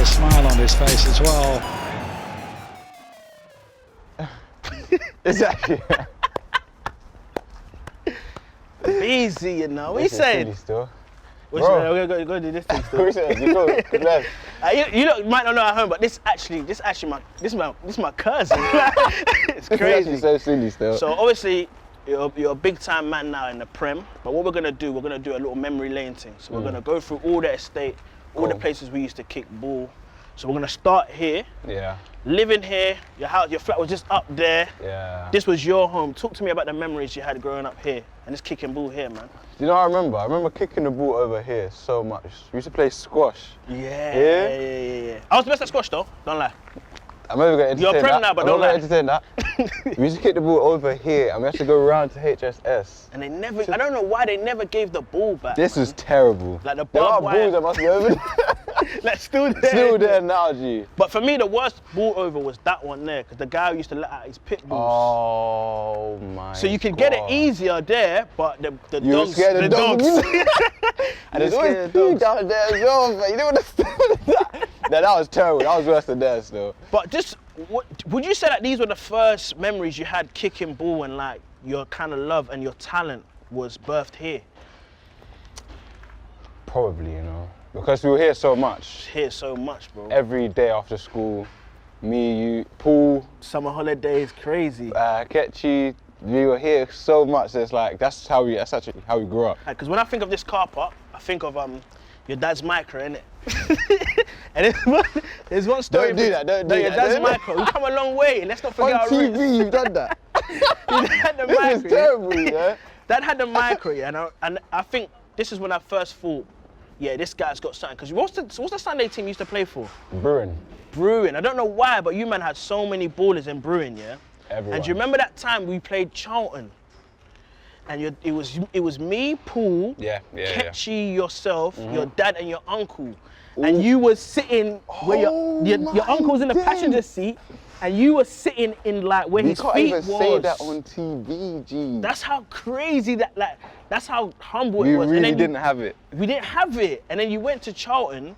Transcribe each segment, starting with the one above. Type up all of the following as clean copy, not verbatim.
a smile on his face as well. Exactly. Easy, you know. What are you This is saying? silly still. Bro, we're gonna do this thing still. What are you saying? You go, good left. You lot might not know at home, but this is my cousin. It's This is crazy. actually so silly still. So obviously, you're a big time man now in the Prem. But what we're gonna do a little memory lane thing. So we're gonna go through all the estate, all the places we used to kick ball. So we're gonna start here. Yeah. Living here, your house, your flat was just up there. Yeah. This was your home. Talk to me about the memories you had growing up here and just kicking ball here, man. You know what I remember? I remember kicking the ball over here so much. We used to play squash. Yeah. I was the best at squash though, don't lie. I'm never going to entertain You're a Prem that. now, but I'm don't not lie. going to entertain that. We used to kick the ball over here and we had to go around to HSS. And I don't know why they never gave the ball back. This was terrible. Like the there are barbed wire. balls that must be over there. Like still there. Still there now, G. But for me, the worst ball over was that one there, because the guy who used to let out his pit bulls. Oh my So you could get it easier there, but the You were dogs, scared of the dogs. and There's always food down there as well, man. You don't understand that. No, that was terrible. That was worse than theirs, though. But just, would you say that these were the first memories you had kicking ball and like your kind of love and your talent was birthed here? Probably, you know. Because we were here so much. Here so much, bro. Every day after school, me, you, Paul, Summer holidays, crazy. Ketchy, we were here so much. It's like that's actually how we grew up. Because when I think of this car park, I think of your dad's micro, innit? And there's one story. Don't do that. Don't do Your that. dad's micro. We've come a long way. Let's not On forget our roots. TV, you've done that. Dad had the This micro. is terrible, yeah. Dad had the micro, yeah, and I think this is when I first thought, yeah, this guy's got something. Because what's the Sunday team you used to play for? Brewing. I don't know why, but you man had so many ballers in Brewing, yeah. Everyone. And do you remember that time we played Charlton? And it was me, Paul, Ketchy, yourself, your dad, and your uncle. And you were sitting where your uncle's in the passenger seat, and you were sitting in like where his feet was. You can't even say that on TV, G. That's how crazy that's how humble it We was. really didn't have it. We didn't have it. And then you went to Charlton,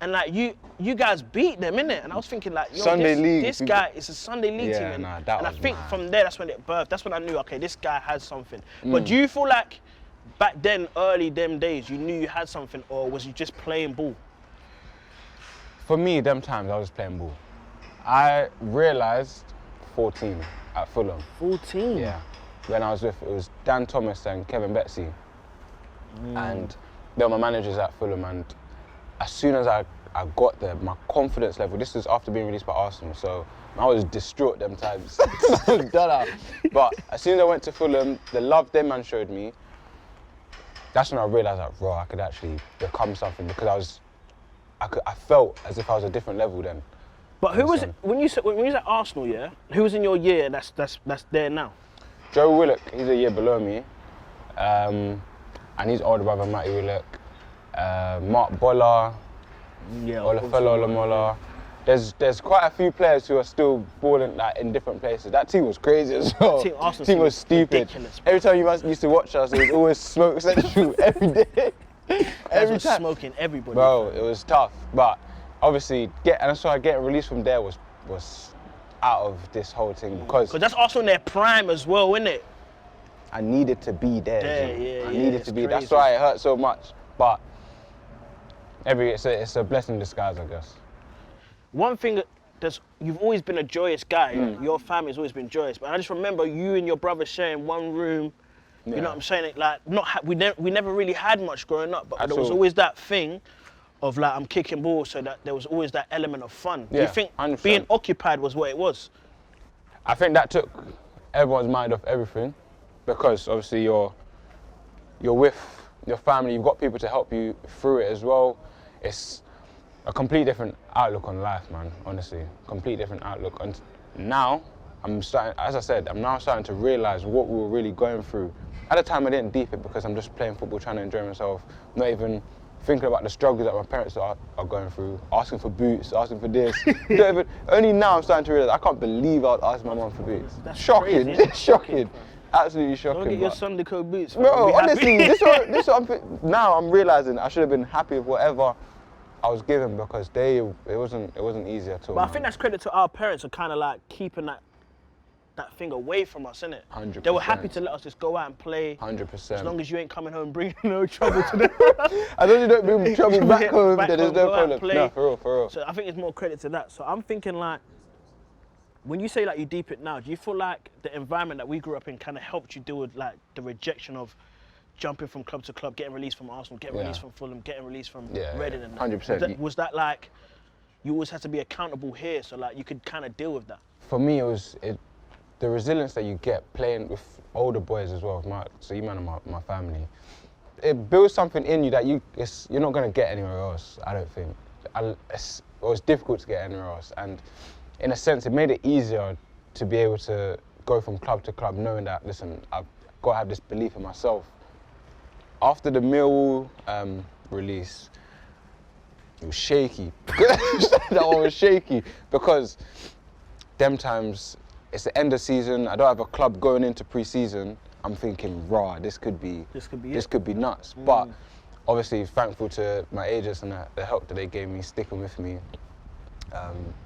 and like you guys beat them, innit? And I was thinking like, yo, Sunday league. this guy is a Sunday league team. And I think from there, that's when it birthed. That's when I knew, okay, this guy has something. But do you feel like back then, early them days, you knew you had something, or was you just playing ball? For me, them times I was playing ball. I realised 14 at Fulham. 14? Yeah. When I was it was Dan Thomas and Kevin Betsy. And they were my managers at Fulham, and as soon as I got there, my confidence level, this was after being released by Arsenal, so I was distraught them times. I was done out. But as soon as I went to Fulham, the love them man showed me, that's when I realised that, bro, I could actually become something, because I felt as if I was a different level then. But who was it, when you was at Arsenal, yeah? Who was in your year that's there now? Joe Willock, he's a year below me, and his older brother Matty Willock, Mark Boller, Olafella Olamola. There's quite a few players who are still balling like in different places. That team was crazy as well. Arsenal team was stupid. Ridiculous, every time you used to watch us, it was always smoke central every day. Every time smoking everybody. Bro, it was tough. But obviously, and that's why getting released from there was out of this whole thing, because that's also in their prime as well, isn't it? I needed to be there. I needed to be. Crazy. That's why it hurt so much. But it's a blessing in disguise, I guess. One thing you've always been a joyous guy. Your family's always been joyous. But I just remember you and your brother sharing one room. You know what I'm saying? Like, we never really had much growing up, but there was always that thing of like, I'm kicking ball, so that there was always that element of fun. Do you think 100%. being occupied was what it was? I think that took everyone's mind off everything, because obviously you're with your family, you've got people to help you through it as well. It's a complete different outlook on life, man, honestly. Complete different outlook. And now, I'm now starting to realise what we were really going through. At the time, I didn't deep it because I'm just playing football, trying to enjoy myself, not even thinking about the struggles that my parents are going through, asking for boots, asking for this. Only now I'm starting to realise, I can't believe I was asking my mum for boots. That's shocking, crazy, it's shocking. Absolutely shocking. Don't get your Sunday coat boots. Bro, honestly, this is what now I'm realising I should have been happy with whatever I was given because it wasn't easy at all. But I think that's credit to our parents for kind of like keeping that thing away from us, innit? 100%. They were happy to let us just go out and play. 100%. As long as you ain't coming home bringing no trouble to them. As long as you don't bring trouble back home, then there's no problem. No, for real. So I think it's more credit to that. So I'm thinking like, when you say like you deep it now, do you feel like the environment that we grew up in kind of helped you deal with like the rejection of jumping from club to club, getting released from Arsenal, getting released from Fulham, getting released from Reading and that? 100%. Was that like, you always had to be accountable here, so like you could kind of deal with that? For me, the resilience that you get playing with older boys as well, so you man are my family, it builds something in you that you're not going to get anywhere else, I don't think. It was difficult to get anywhere else, and in a sense, it made it easier to be able to go from club to club knowing that, listen, I've got to have this belief in myself. After the Millwall release, it was shaky. That one was shaky because them times, it's the end of season, I don't have a club going into pre-season. I'm thinking, rah, this could be nuts. But obviously, thankful to my agents and the help that they gave me, sticking with me,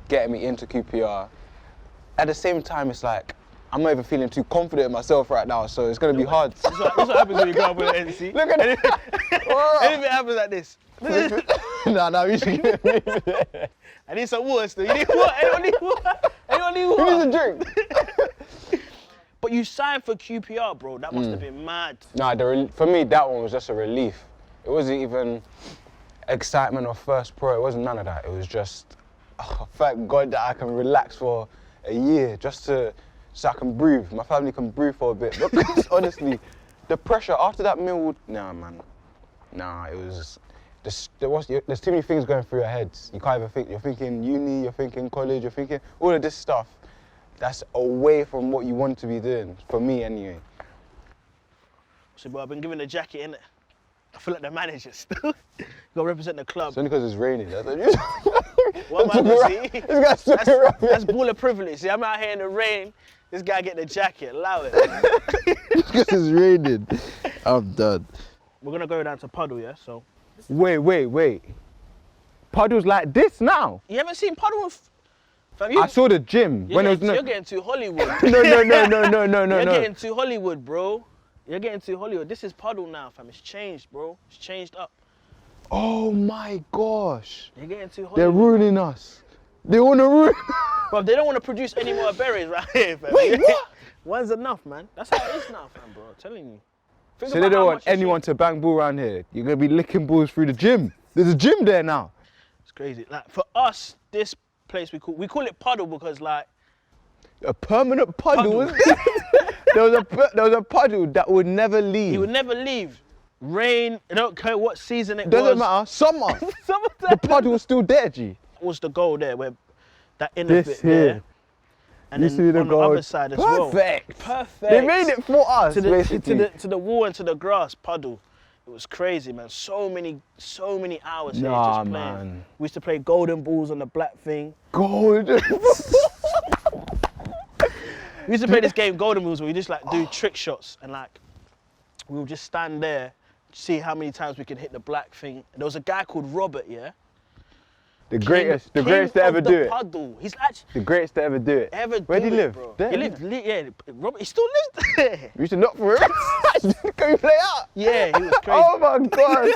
getting me into QPR. At the same time, it's like, I'm not even feeling too confident in myself right now, so it's going to be hard. This is what happens when you go up with an NC. Look at it. Anything happens like this. No, you should give me. I need some water still. You need water? Anyone need water? Anyone need water? Who needs a drink? But you signed for QPR, bro. That must have been mad. Nah, for me, that one was just a relief. It wasn't even excitement or first pro. It wasn't none of that. It was just, thank God that I can relax for a year so I can breathe. My family can breathe for a bit. Because honestly, the pressure after that Millwall, it was. There's too many things going through your heads. You can't even think. You're thinking uni, you're thinking college, you're thinking all of this stuff. That's away from what you want to be doing. For me, anyway. So, bro, I've been given a jacket, innit? I feel like the manager still. Got to represent the club. It's only because it's raining. That's what am I going to see? This guy's talking rubbish. That's baller privilege. See, I'm out here in the rain. This guy getting a jacket. Allow it. Because it's raining. I'm done. We're going to go down to Puddle, yeah? So. Wait. Puddle's like this now? You haven't seen Puddle? I saw the gym. You're getting too Hollywood. No. You're getting too Hollywood, bro. You're getting too Hollywood. This is Puddle now, fam. It's changed, bro. It's changed up. Oh my gosh. You're getting too Hollywood. They're ruining us. They want to ruin us. Bro, they don't want to produce any more berries right here, fam. Wait, what? One's enough, man. That's how it is now, fam, bro. I'm telling you. So they don't want anyone to bang ball around here. You're going to be licking balls through the gym. There's a gym there now. It's crazy. Like, for us, this place we call it Puddle because, like... A permanent puddle. there was a puddle that would never leave. He would never leave. Rain, I don't care what season it was. Doesn't matter. Summer. The puddle's still there, G. What's the goal there? Where that inner bit here. there. And then on the other side as well. Perfect. They made it for us, to basically. the wall and to the grass, Puddle. It was crazy, man. So many hours here Nah, just playing. man. We used to play golden balls on the black thing. Golden. We used to play this game, Golden Balls, where we just like do trick shots and like we would just stand there, see how many times we can hit the black thing. And there was a guy called Robert, yeah? The greatest to ever do it. Puddle. He's actually the greatest to ever do it. Where did he live? Bro. There. He lived, Robert, he still lives there. You should knock for him. Can you play out? Yeah, he was crazy. Oh my God.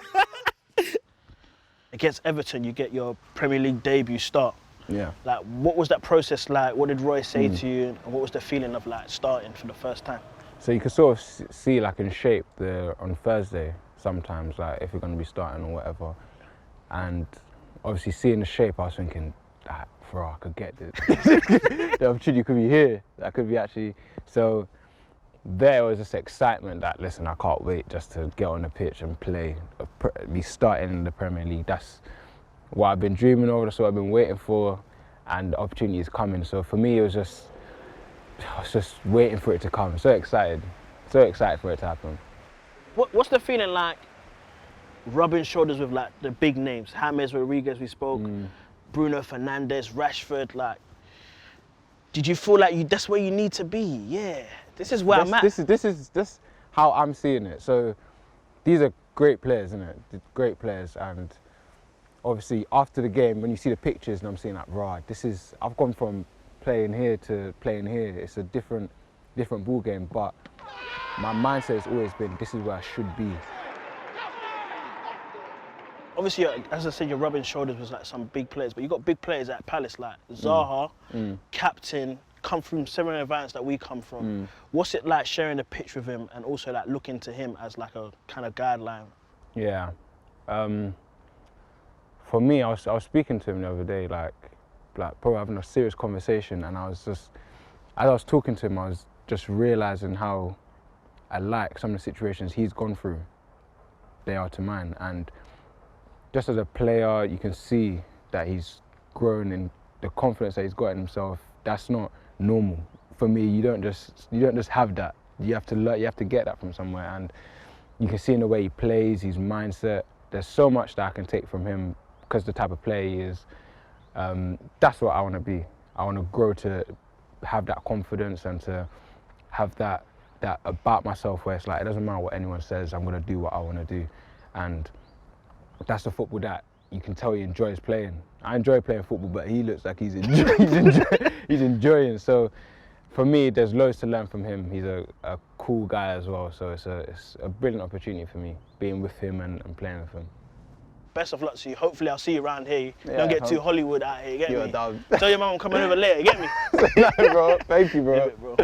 Against Everton, you get your Premier League debut start. Yeah. Like, what was that process like? What did Roy say to you? And what was the feeling of like starting for the first time? So you can sort of see like in shape on Thursday sometimes, like if you're going to be starting or whatever. And obviously seeing the shape, I was thinking, I could get this. The opportunity could be here. That could be actually. So there was this excitement that, listen, I can't wait just to get on the pitch and play, be starting in the Premier League. That's what I've been dreaming of, that's what I've been waiting for, and the opportunity is coming. So for me, I was just waiting for it to come. So excited for it to happen. What's the feeling like rubbing shoulders with like the big names? James Rodriguez, we spoke, Bruno Fernandes, Rashford, like, did you feel like that's where you need to be? Yeah, this is where I'm at. This is how I'm seeing it. So these are great players, isn't it? Great players, and obviously after the game, when you see the pictures, and I'm seeing like, right, I've gone from playing here to playing here. It's a different ball game, but my mindset has always been, this is where I should be. Obviously, as I said, you're rubbing shoulders with like some big players, but you got big players at Palace like Zaha, captain, come from similar environments that we come from. What's it like sharing the pitch with him and also like looking to him as like a kind of guideline? Yeah. For me, I was speaking to him the other day, like probably having a serious conversation, and as I was talking to him, I was just realising how alike some of the situations he's gone through, they are to mine. And just as a player, you can see that he's grown in the confidence that he's got in himself. That's not normal. For me, you don't just have that. You have to learn, you have to get that from somewhere. And you can see in the way he plays, his mindset. There's so much that I can take from him because the type of player he is. That's what I want to be. I want to grow to have that confidence and to have that about myself where it's like, it doesn't matter what anyone says, I'm going to do what I want to do. And that's the football that you can tell he enjoys playing. I enjoy playing football, but he looks like he's enjoying. So for me, there's loads to learn from him. He's a cool guy as well. So it's a brilliant opportunity for me, being with him and playing with him. Best of luck to you. Hopefully I'll see you around here. You don't get too Hollywood out here, you get me? You're dumb. Tell your mum I'm coming over later, you get me? No, bro. Thank you, bro. Leave it, bro.